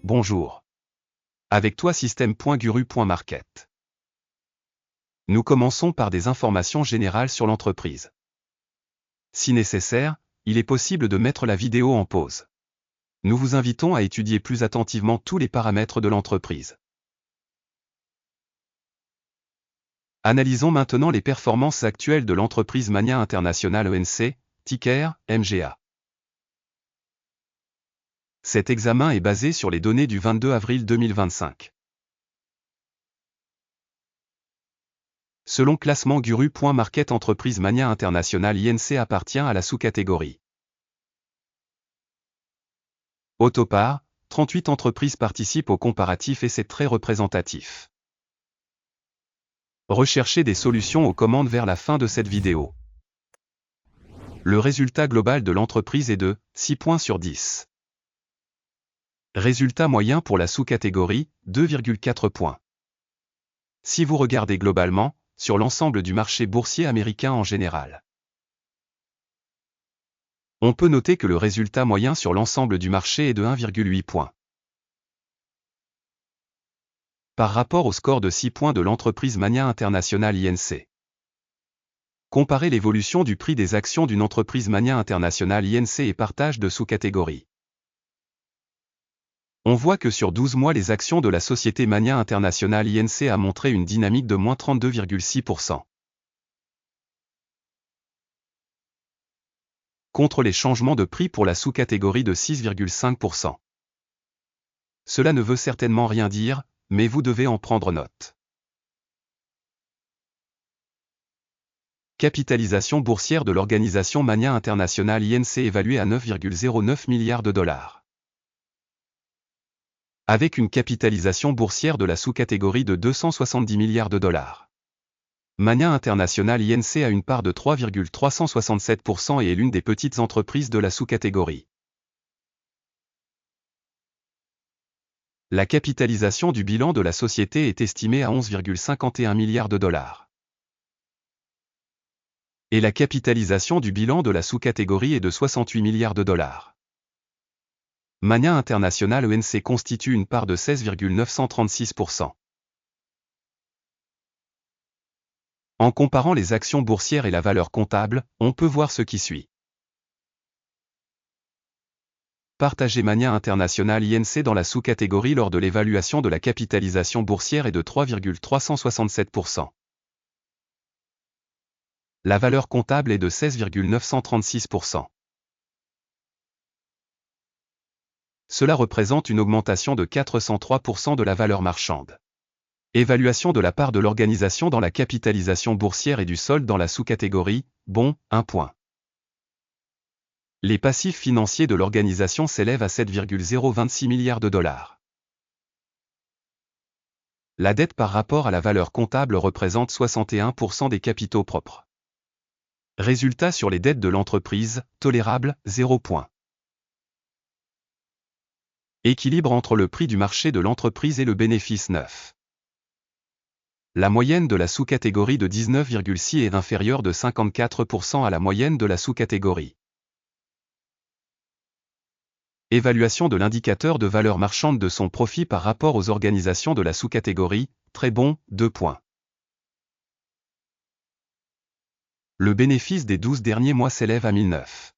bonjour. Avec toi système.guru.market. Nous commençons par des informations générales sur l'entreprise. Si nécessaire, il est possible de mettre la vidéo en pause. Nous vous invitons à étudier plus attentivement tous les paramètres de l'entreprise. Analysons maintenant les performances actuelles de l'entreprise Mania International ENC, ticker MGA. Cet examen est basé sur les données du 22 avril 2025. Selon classement Guru.market, entreprise Mania International INC appartient à la sous-catégorie Autopart. 38 entreprises participent au comparatif et c'est très représentatif. Recherchez des solutions aux commandes vers la fin de cette vidéo. Le résultat global de l'entreprise est de 6 points sur 10. Résultat moyen pour la sous-catégorie, 2,4 points. Si vous regardez globalement, sur l'ensemble du marché boursier américain en général, on peut noter que le résultat moyen sur l'ensemble du marché est de 1,8 points. Par rapport au score de 6 points de l'entreprise Mania International INC. Comparez l'évolution du prix des actions d'une entreprise Mania International INC et partage de sous-catégories. On voit que sur 12 mois les actions de la société Mania International INC a montré une dynamique de moins 32,6%. Contre les changements de prix pour la sous-catégorie de 6,5%. Cela ne veut certainement rien dire, mais vous devez en prendre note. Capitalisation boursière de l'organisation Mania International INC évaluée à 9,09 milliards de dollars. Avec une capitalisation boursière de la sous-catégorie de 270 milliards de dollars. Mania International INC a une part de 3,367% et est l'une des petites entreprises de la sous-catégorie. La capitalisation du bilan de la société est estimée à 11,51 milliards de dollars. Et la capitalisation du bilan de la sous-catégorie est de 68 milliards de dollars. Mania International ENC constitue une part de 16,936%. En comparant les actions boursières et la valeur comptable, on peut voir ce qui suit. Partagez Mania International INC dans la sous-catégorie lors de l'évaluation de la capitalisation boursière est de 3,367%. La valeur comptable est de 16,936%. Cela représente une augmentation de 403% de la valeur marchande. Évaluation de la part de l'organisation dans la capitalisation boursière et du solde dans la sous-catégorie, bon, 1 point. Les passifs financiers de l'organisation s'élèvent à 7,026 milliards de dollars. La dette par rapport à la valeur comptable représente 61% des capitaux propres. Résultat sur les dettes de l'entreprise, tolérable, 0 point. Équilibre entre le prix du marché de l'entreprise et le bénéfice neuf. La moyenne de la sous-catégorie de 19,6 est inférieure de 54% à la moyenne de la sous-catégorie. Évaluation de l'indicateur de valeur marchande de son profit par rapport aux organisations de la sous-catégorie, très bon, 2 points. Le bénéfice des 12 derniers mois s'élève à 1009.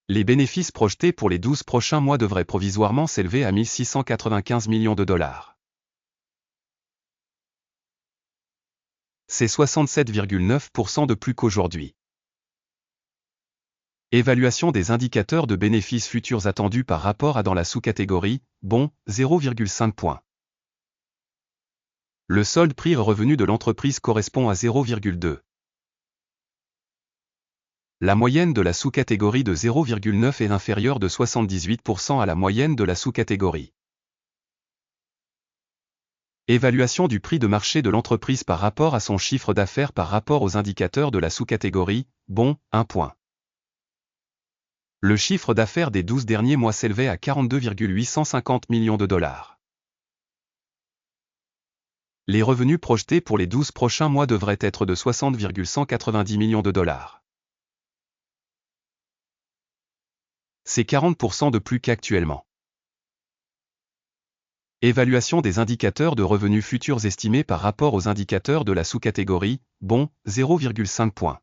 Les bénéfices projetés pour les 12 prochains mois devraient provisoirement s'élever à 1695 millions de dollars. C'est 67,9% de plus qu'aujourd'hui. Évaluation des indicateurs de bénéfices futurs attendus par rapport à dans la sous-catégorie, bon, 0,5 points. Le solde prix-revenu de l'entreprise correspond à 0,2. La moyenne de la sous-catégorie de 0,9 est inférieure de 78% à la moyenne de la sous-catégorie. Évaluation du prix de marché de l'entreprise par rapport à son chiffre d'affaires par rapport aux indicateurs de la sous-catégorie, bon, 1 point. Le chiffre d'affaires des 12 derniers mois s'élevait à 42,850 millions de dollars. Les revenus projetés pour les 12 prochains mois devraient être de 60,190 millions de dollars. C'est 40% de plus qu'actuellement. Évaluation des indicateurs de revenus futurs estimés par rapport aux indicateurs de la sous-catégorie, bon, 0,5 points.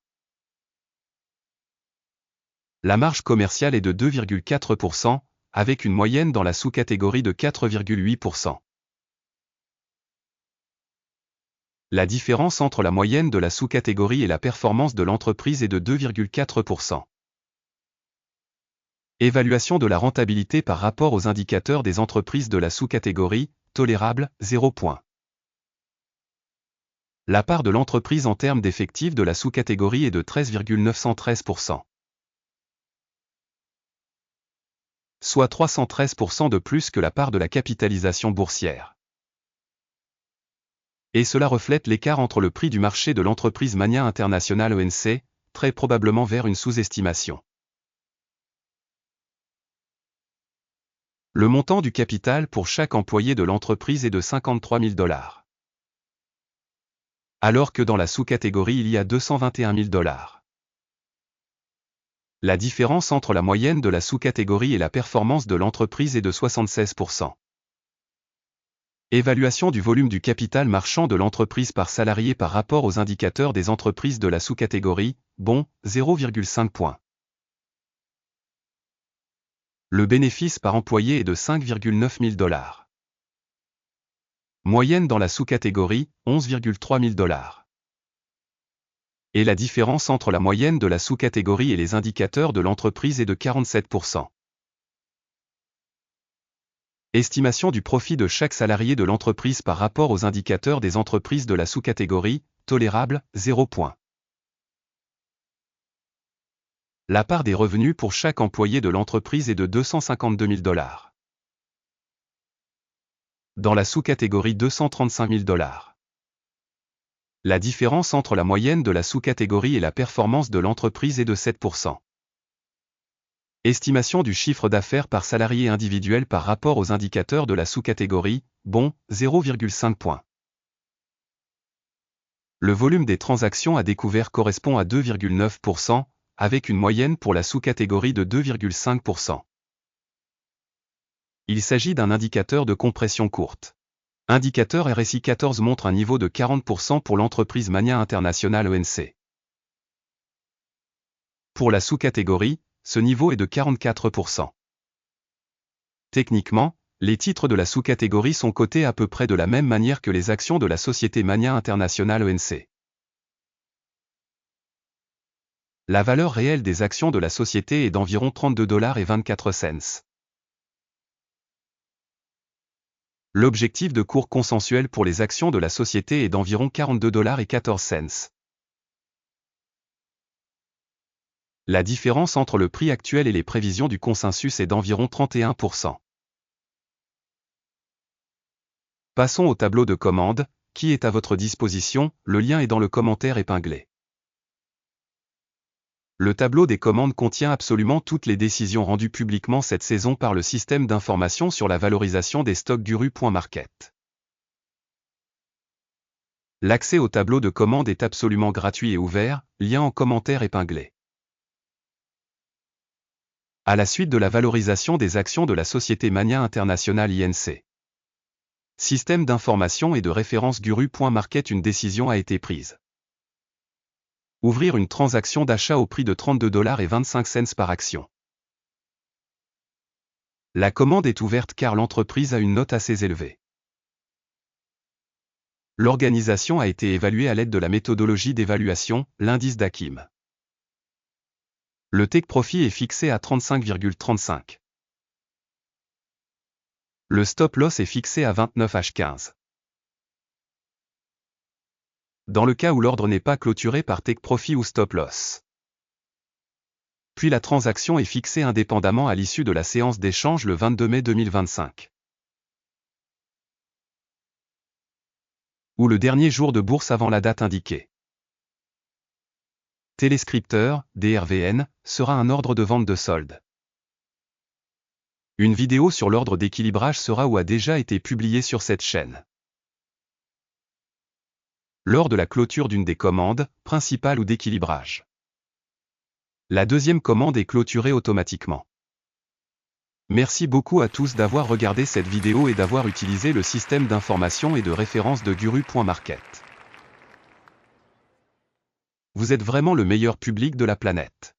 La marge commerciale est de 2,4%, avec une moyenne dans la sous-catégorie de 4,8%. La différence entre la moyenne de la sous-catégorie et la performance de l'entreprise est de 2,4%. Évaluation de la rentabilité par rapport aux indicateurs des entreprises de la sous-catégorie, tolérable, 0 point. La part de l'entreprise en termes d'effectifs de la sous-catégorie est de 13,913%. Soit 313% de plus que la part de la capitalisation boursière. Et cela reflète l'écart entre le prix du marché de l'entreprise Mania International ENC, très probablement vers une sous-estimation. Le montant du capital pour chaque employé de l'entreprise est de 53 000 $. Alors que dans la sous-catégorie il y a 221 000 $. La différence entre la moyenne de la sous-catégorie et la performance de l'entreprise est de 76%. Évaluation du volume du capital marchand de l'entreprise par salarié par rapport aux indicateurs des entreprises de la sous-catégorie, bon, 0,5 points. Le bénéfice par employé est de 5,9 000 $. Moyenne dans la sous-catégorie, 11,3 000 $. Et la différence entre la moyenne de la sous-catégorie et les indicateurs de l'entreprise est de 47%. Estimation du profit de chaque salarié de l'entreprise par rapport aux indicateurs des entreprises de la sous-catégorie, tolérable, 0 point. La part des revenus pour chaque employé de l'entreprise est de 252 000 $. Dans la sous-catégorie 235 000 $. La différence entre la moyenne de la sous-catégorie et la performance de l'entreprise est de 7%. Estimation du chiffre d'affaires par salarié individuel par rapport aux indicateurs de la sous-catégorie, bon, 0,5 points. Le volume des transactions à découvert correspond à 2,9%, avec une moyenne pour la sous-catégorie de 2,5%. Il s'agit d'un indicateur de compression courte. Indicateur RSI 14 montre un niveau de 40% pour l'entreprise Mania International ENC. Pour la sous-catégorie, ce niveau est de 44%. Techniquement, les titres de la sous-catégorie sont cotés à peu près de la même manière que les actions de la société Mania International ENC. La valeur réelle des actions de la société est d'environ 32,24 $. L'objectif de cours consensuel pour les actions de la société est d'environ 42,14 $. La différence entre le prix actuel et les prévisions du consensus est d'environ 31%. Passons au tableau de commande, qui est à votre disposition, le lien est dans le commentaire épinglé. Le tableau des commandes contient absolument toutes les décisions rendues publiquement cette saison par le système d'information sur la valorisation des stocks Guru.market. L'accès au tableau de commande est absolument gratuit et ouvert, lien en commentaire épinglé. À la suite de la valorisation des actions de la société Mania International INC. Système d'information et de référence Guru.market, une décision a été prise. Ouvrir une transaction d'achat au prix de 32,25 $ par action. La commande est ouverte car l'entreprise a une note assez élevée. L'organisation a été évaluée à l'aide de la méthodologie d'évaluation, l'indice d'Akim. Le take profit est fixé à 35,35. Le stop loss est fixé à 29,15. Dans le cas où l'ordre n'est pas clôturé par take profit ou stop loss. Puis la transaction est fixée indépendamment à l'issue de la séance d'échange le 22 mai 2025. Ou le dernier jour de bourse avant la date indiquée. Téléscripteur, DRVN, sera un ordre de vente de solde. Une vidéo sur l'ordre d'équilibrage sera ou a déjà été publiée sur cette chaîne. Lors de la clôture d'une des commandes, principale ou d'équilibrage. La deuxième commande est clôturée automatiquement. Merci beaucoup à tous d'avoir regardé cette vidéo et d'avoir utilisé le système d'information et de référence de Guru.market. Vous êtes vraiment le meilleur public de la planète.